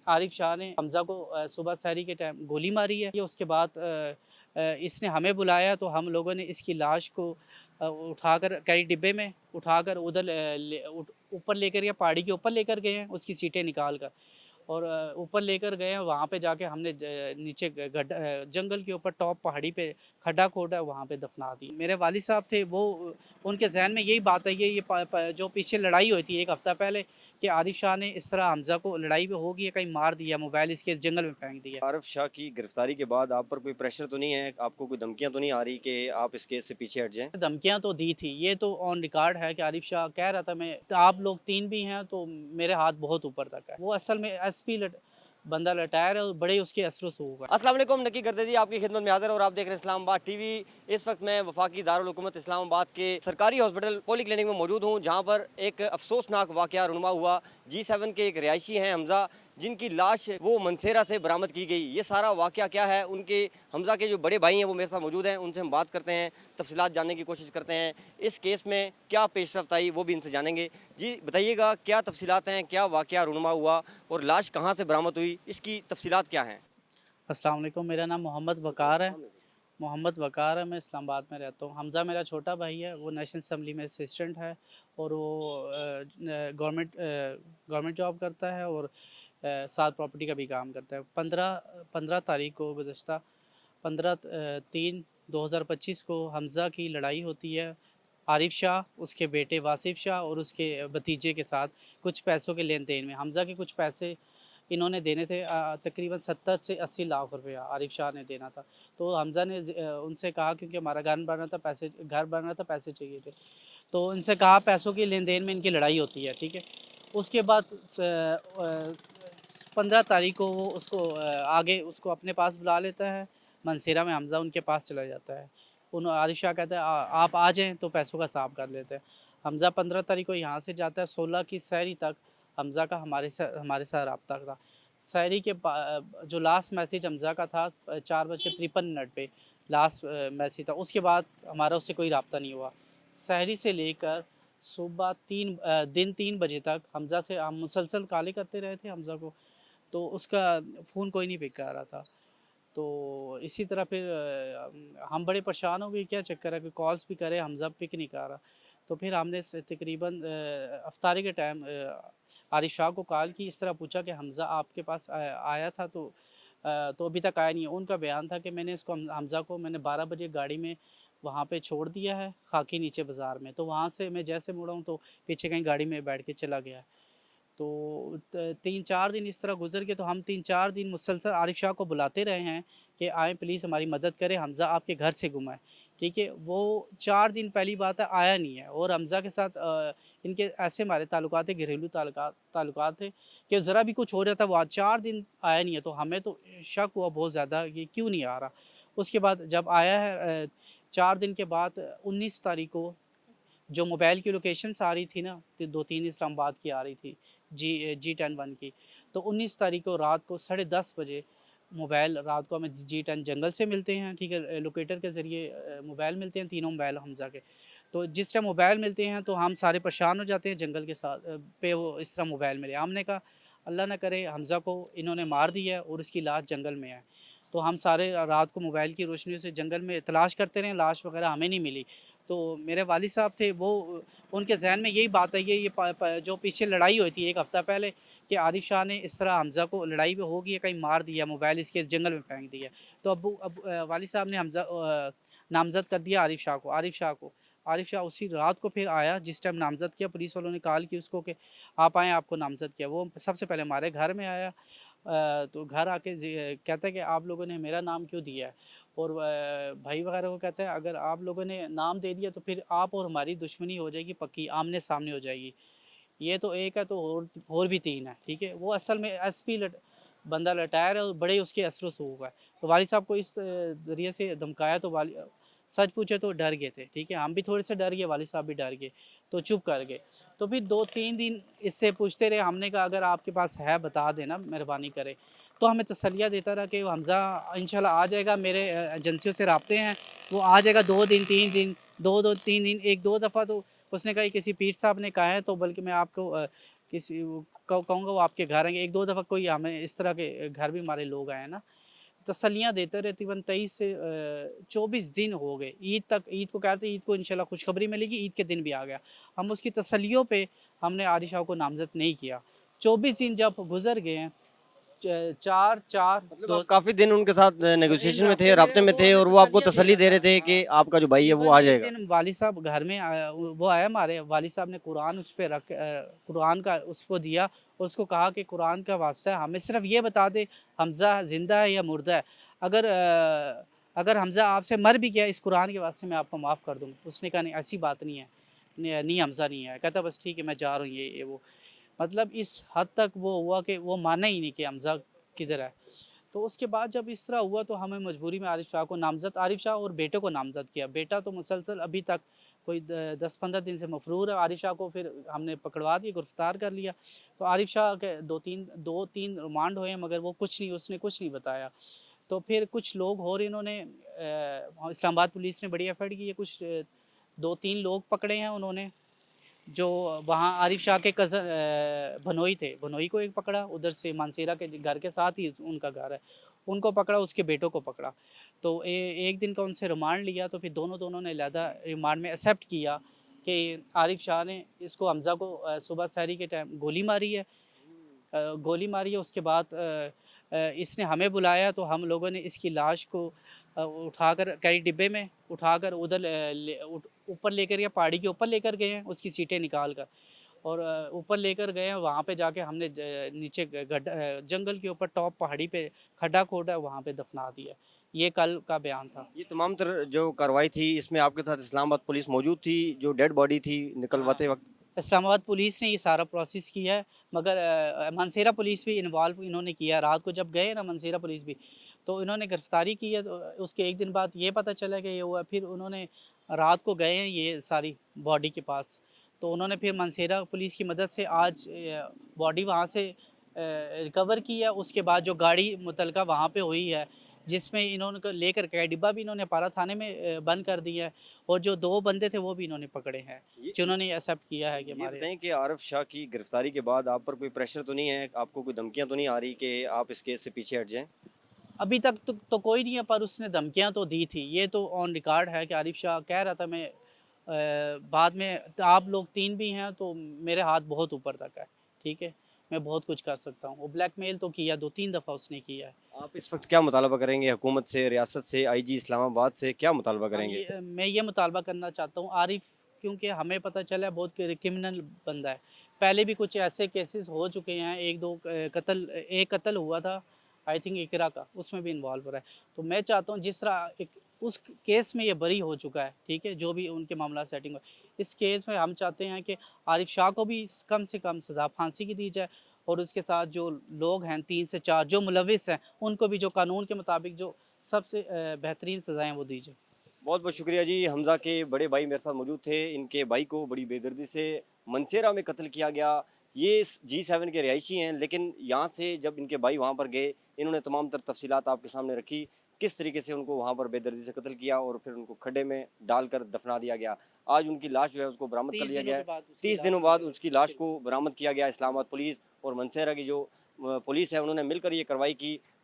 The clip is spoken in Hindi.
आरिफ शाह ने हमज़ा को सुबह सहरी के टाइम गोली मारी है। ये उसके बाद इसने हमें बुलाया तो हम लोगों ने इसकी लाश को उठाकर कैरी डिब्बे में उठाकर उधर ऊपर लेकर गए, पहाड़ी के ऊपर लेकर गए हैं उसकी सीटें निकाल कर, और ऊपर लेकर गए हैं। वहाँ पे जाके हमने नीचे जंगल के ऊपर टॉप पहाड़ी पे खड्डा खोदा, वहाँ पे दफना दी। मेरे वालिद साहब थे, वो उनके जहन में यही बात आई है, जो पीछे लड़ाई हुई थी एक हफ्ता पहले, कि आरिफ शाह ने इस तरह हमज़ा को लड़ाई में होगी कहीं मार दिया, मोबाइल इसके जंगल में फेंक दिया। आरिफ शाह की गिरफ्तारी के बाद आप पर कोई प्रेशर तो नहीं है, आपको कोई धमकियां तो नहीं आ रही कि आप इस केस से पीछे हट जाएं? धमकियाँ तो दी थी, ये तो ऑन रिकॉर्ड है कि आरिफ शाह कह रहा था, मैं तो आप लोग 3 भी हैं तो मेरे हाथ बहुत ऊपर तक है। वो असल में एसपी बंदा रिटायर है और बड़े उसके असर रसूख है। अस्सलाम वालेकुम, नकी गर्दी आपकी खिदमत में हाजिर और आप देख रहे हैं इस्लामाबाद टीवी। इस वक्त मैं वफाकी दारुल हुकूमत इस्लामाबाद के सरकारी हॉस्पिटल पॉली क्लिनिक में मौजूद हूँ, जहाँ पर एक अफसोसनाक वाक़या रुनुमा हुआ। G7 के एक रिहायशी हैं हमज़ा, जिनकी लाश वो मनसेरा से बरामद की गई। ये सारा वाक़या क्या है, उनके हमज़ा के जो बड़े भाई हैं वो मेरे साथ मौजूद हैं, उनसे हम बात करते हैं, तफसीलात जानने की कोशिश करते हैं। इस केस में क्या पेशरफ्त आई वो भी इनसे जानेंगे। जी बताइएगा, क्या तफसीलात हैं, क्या वाक़या रुनुमा हुआ और लाश कहाँ से बरामद हुई, इसकी तफसीलात क्या हैं? अस्सलाम वालेकुम, मेरा नाम मोहम्मद वक़ार है। मोहम्मद वक़ार है, मैं इस्लामाबाद में रहता हूँ। हमज़ा मेरा छोटा भाई है, वो नेशनल असम्बली में असिस्टेंट है, और वो गवर्नमेंट जॉब करता है, और साथ प्रॉपर्टी का भी काम करता है। 15 तारीख को, गुज़श्ता 15/3/2025 को हमज़ा की लड़ाई होती है आरिफ शाह, उसके बेटे वासिफ शाह और उसके भतीजे के साथ कुछ पैसों के लेन देन में। हमज़ा के कुछ पैसे इन्होंने देने थे, तकरीबन 70 से 80 लाख रुपया आरिफ शाह ने देना था। तो हमज़ा ने उनसे कहा, क्योंकि हमारा घर बन रहा था, पैसे चाहिए थे, तो उनसे कहा, पैसों के लेन देन में इनकी लड़ाई होती है, ठीक है। उसके बाद 15 तारीख को वो उसको आगे उसको अपने पास बुला लेता है मनसेरा में। हमज़ा उनके पास चला जाता है। आरिफ शाह कहता है, आप आ जाएँ तो पैसों का हिसाब कर लेते हैं। हमज़ा 15 तारीख को यहाँ से जाता है। 16 की सहरी तक हमज़ा का हमारे साथ रब्ता था। सहरी के जो लास्ट मैसेज हमज़ा का था 4:53 पे लास्ट मैसेज था। उसके बाद हमारा उससे कोई रब्ता नहीं हुआ। सहरी से लेकर सुबह दिन 3 बजे तक हमज़ा से हम मुसलसल कॉलें करते रहे थे हमज़ा को, तो उसका फ़ोन कोई नहीं पिक कर रहा था। तो इसी तरह फिर हम बड़े परेशान हो गए, क्या चक्कर है, कि कॉल्स भी करे, हमज़ा पिक नहीं कर रहा। तो फिर हमने तकरीबन अफ्तारी के टाइम आरिफ शाह को कॉल की, इस तरह पूछा कि हमज़ा आपके पास आया था, तो अभी तक आया नहीं है। उनका बयान था कि मैंने इसको हमज़ा को मैंने 12 बजे गाड़ी में वहाँ पे छोड़ दिया है, खाकी नीचे बाज़ार में। तो वहाँ से मैं जैसे मुड़ा हूँ तो पीछे कहीं गाड़ी में बैठ के चला गया। तो 3-4 दिन इस तरह गुज़र गए, तो हम 3-4 दिन मुसलसल आरिफ शाह को बुलाते रहे हैं कि आएँ प्लीज़ हमारी मदद करें, हमज़ा आपके घर से गुमा है, ठीक है। वो 4 दिन पहली बात है आया नहीं है, और हमज़ा के साथ इनके ऐसे हमारे ताल्लुकात थे, घरेलू ताल्लुकात थे, कि ज़रा भी कुछ हो जाता वो 4 दिन आया नहीं है, तो हमें तो शक हुआ बहुत ज़्यादा, ये क्यों नहीं आ रहा। उसके बाद जब आया है 4 दिन के बाद 19 तारीख को जो मोबाइल की लोकेशंस आ रही थी ना, 2-3 इस्लामाबाद की आ रही थी, G10-1 की। तो 19 तारीख को रात को 10:30 बजे मोबाइल, रात को हमें G10 जंगल से मिलते हैं, ठीक है, लोकेटर के ज़रिए मोबाइल मिलते हैं, तीनों मोबाइल हमज़ा के। तो जिस टाइम मोबाइल मिलते हैं तो हम सारे परेशान हो जाते हैं, जंगल के साथ पे वो इस तरह मोबाइल मिले। हमने कहा अल्लाह ना करे हमज़ा को इन्होंने मार दिया है और उसकी लाश जंगल में है। तो हम सारे रात को मोबाइल की रोशनी से जंगल में तलाश करते रहे, लाश वगैरह हमें नहीं मिली। तो मेरे वालिद साहब थे, वो उनके जहन में यही बात आई है, जो पीछे लड़ाई हुई थी एक हफ्ता पहले, कि आरिफ शाह ने इस तरह हमज़ा को लड़ाई में होगी कहीं मार दिया, मोबाइल इसके जंगल में फेंक दिया। तो वालिद साहब ने हमज़ा नामज़द कर दिया आरिफ शाह उसी रात को फिर आया, जिस टाइम नामज़द किया पुलिस वालों ने कॉल की उसको कि आप आएँ, आपको नामज़द किया। वो सबसे पहले हमारे घर में आया, तो घर आके कहता है कि आप लोगों ने मेरा नाम क्यों दिया है, और भाई वगैरह को कहता है अगर आप लोगों ने नाम दे दिया तो फिर आप और हमारी दुश्मनी हो जाएगी पक्की, आमने सामने हो जाएगी। ये तो एक है, तो और भी 3 है, ठीक है। वो असल में एसपी बंदा रिटायर है और बड़े उसके असर रसूख है। तो वालिद साहब को इस ज़रिए से धमकाया, तो सच पूछे तो डर गए थे, ठीक है। हम भी थोड़े से डर गए, वालिद साहब भी डर गए, तो चुप कर गए। तो फिर 2-3 दिन इससे पूछते रहे। हमने कहा अगर आपके पास है बता देना, मेहरबानी करें। तो हमें तसल्लियाँ देता रहा कि हमज़ा इंशाल्लाह आ जाएगा, मेरे एजेंसियों से राब्ते हैं, वो आ जाएगा 2 दिन 3 दिन, 2-2 3 दिन। 1-2 दफ़ा तो उसने कहा किसी पीर साहब ने कहा है, तो बल्कि मैं आपको किसी कहूँगा वो आपके घर आएंगे। एक दो दफ़ा कोई हमें इस तरह के घर भी हमारे लोग आए हैं ना, तसल्लियाँ देते रहे। तकरीबन 23 से 24 दिन हो गए ईद तक। ईद को कहते ईद को इंशाल्लाह खुशखबरी मिलेगी, ईद के दिन भी आ गया। हम उसकी तसल्लियों पे हमने आरिशा को नामज़द नहीं किया। 24 दिन जब गुजर गए हैं, 4 मतलब 2 आप काफी दिन उनके साथ इन नेगोशिएशन में थे, राब्ते में राब्ते रहे, में वो थे, हमें और वो आपको तसल्लियाँ तसल्ली दिया दे रहे था। थे कि हाँ, आपका जो भाई है वो इवन आ एक जाएगा। दिन वालिद साहब घर में आया, वो आया हमारे वालिद साहब ने कुरान उस पे रख कुरान का उसको दिया और उसको कहा कि कुरान का वास्ता है, हमें सिर्फ ये बता दे हमज़ा ज़िंदा है या मुर्दा है। अगर हमज़ा आपसे मर भी गया, इस कुरान के वास्ते मैं आपको माफ़ कर दूँगा। उसने कहा नहीं, ऐसी बात नहीं है, नहीं हमज़ा नहीं है। कहता बस ठीक है, मैं जा रहा हूँ, ये वो। मतलब इस हद तक वो हुआ कि वो माना ही नहीं कि हमज़ा किधर है। तो उसके बाद जब इस तरह हुआ तो हमें मजबूरी में आरिफ शाह को नामज़द, आरिफ शाह और बेटे को नामज़द किया। बेटा तो मुसलसल अभी तक कोई 10-15 दिन से मफरूर है। आरिफ शाह को फिर हमने पकड़वा दिया, गिरफ्तार कर लिया। तो आरिफ शाह के 2-3 रिमांड हुए, मगर वो कुछ नहीं, उसने कुछ नहीं बताया। तो फिर कुछ लोग और इन्होंने इस्लामाबाद पुलिस ने बड़ी एफर्ट की है, कुछ 2-3 लोग पकड़े हैं उन्होंने, जो वहाँ आरिफ शाह के कज़न भनोई थे। भनोई को एक पकड़ा, उधर से मानसेरा के घर के साथ ही उनका घर है, उनको पकड़ा, उसके बेटों को पकड़ा। तो एक दिन का उनसे रिमांड लिया, तो फिर दोनों ने अलहदा रिमांड में एक्सेप्ट किया कि आरिफ शाह ने इसको हमज़ा को सुबह सहरी के टाइम गोली मारी है। गोली मारी है, उसके बाद इसने हमें बुलाया, तो हम लोगों ने इसकी लाश को उठाकर कैरी डिब्बे में उठाकर उधर ऊपर लेकर गए, पहाड़ी के ऊपर लेकर गए हैं, उसकी सीटें निकाल कर। और ऊपर लेकर गए हैं, वहाँ पे जाके हमने नीचे जंगल के ऊपर टॉप पहाड़ी पे खड्डा खोदा, वहाँ पे दफना दिया। ये कल का बयान था। ये तमाम तरह जो कार्रवाई थी, इसमें आपके साथ इस्लामाबाद पुलिस मौजूद थी, जो डेड बॉडी थी निकलवाते हाँ, वक्त? इस्लामाबाद पुलिस ने ये सारा प्रोसेस किया है, मगर मानसेरा पुलिस भी इन्वॉल्व इन्होंने किया। रात को जब गए ना मानसेरा पुलिस भी, तो इन्होंने गिरफ्तारी की है। तो उसके एक दिन बाद ये पता चला कि ये हुआ, फिर उन्होंने रात को गए हैं ये सारी बॉडी के पास। तो उन्होंने फिर मानसेरा पुलिस की मदद से आज बॉडी वहाँ से रिकवर की है। उसके बाद जो गाड़ी मुतलका वहाँ पे हुई है, जिसमें इन्होंने को लेकर गए, डिब्बा भी इन्होंने पारा थाने में बंद कर दिया है, और जो 2 बंदे थे वो भी इन्होंने पकड़े हैं, ये जिन्होंने एक्सेप्ट किया है कि ये हमारे। बताएं कि आरिफ शाह की गिरफ्तारी के बाद आप पर कोई प्रेशर तो नहीं है, आपको कोई धमकियां तो नहीं आ रही कि आप इस केस से पीछे हट जाएं? अभी तक तो कोई नहीं है, पर उसने धमकियां तो दी थी। ये तो ऑन रिकॉर्ड है कि आरिफ शाह कह रहा था, मैं बाद में आप लोग 3 भी हैं तो मेरे हाथ बहुत ऊपर तक है, ठीक है, मैं बहुत कुछ कर सकता हूँ। वो ब्लैकमेल तो किया, 2-3 दफ़ा उसने किया है। आप इस वक्त क्या मुतालबा करेंगे हुकूमत से, रियासत से, आईजी इस्लामाबाद से, क्या मुतालबा हाँ, करेंगे? मैं ये मुतालबा करना चाहता हूँ आरिफ, क्योंकि हमें पता चला है बहुत क्रिमिनल बंदा है। पहले भी कुछ ऐसे केसेस हो चुके हैं, 1-2 कत्ल, एक कत्ल हुआ था आई थिंक इकरा का, उसमें भी इन्वॉल्व हो रहा है। तो मैं चाहता हूँ जिस तरह एक उस केस में ये बरी हो चुका है, ठीक है, जो भी उनके मामला सेटिंग हुआ, इस केस में हम चाहते हैं कि आरिफ शाह को भी कम से कम सज़ा फांसी की दी जाए, और उसके साथ जो लोग हैं 3 से 4 जो मुलविस हैं, उनको भी जो कानून के मुताबिक जो सबसे बेहतरीन सज़ाएँ वो दी जाए। बहुत बहुत शुक्रिया जी। हमज़ा के बड़े भाई मेरे साथ मौजूद थे। इनके भाई को बड़ी बेदर्दी से मनसेरा में कत्ल किया गया। ये G7 के रिहायशी हैं, लेकिन यहाँ से जब इनके भाई वहाँ पर गए, इन्होंने तमाम तर तफसीलात आपके सामने रखी, किस तरीके से उनको वहाँ पर बेदर्दी से कत्ल किया और फिर उनको खड्डे में डालकर दफना दिया गया। आज उनकी लाश जो है उसको बरामद कर 30 लिया दिनों गया के है। बाद उसकी 30 लाश दिनों बाद मिली। उसकी लाश को बरामद किया गया। इस्लामाबाद पुलिस और मनसेरा की जो पुलिस है, उन्होंने मिलकर ये कार्रवाई की।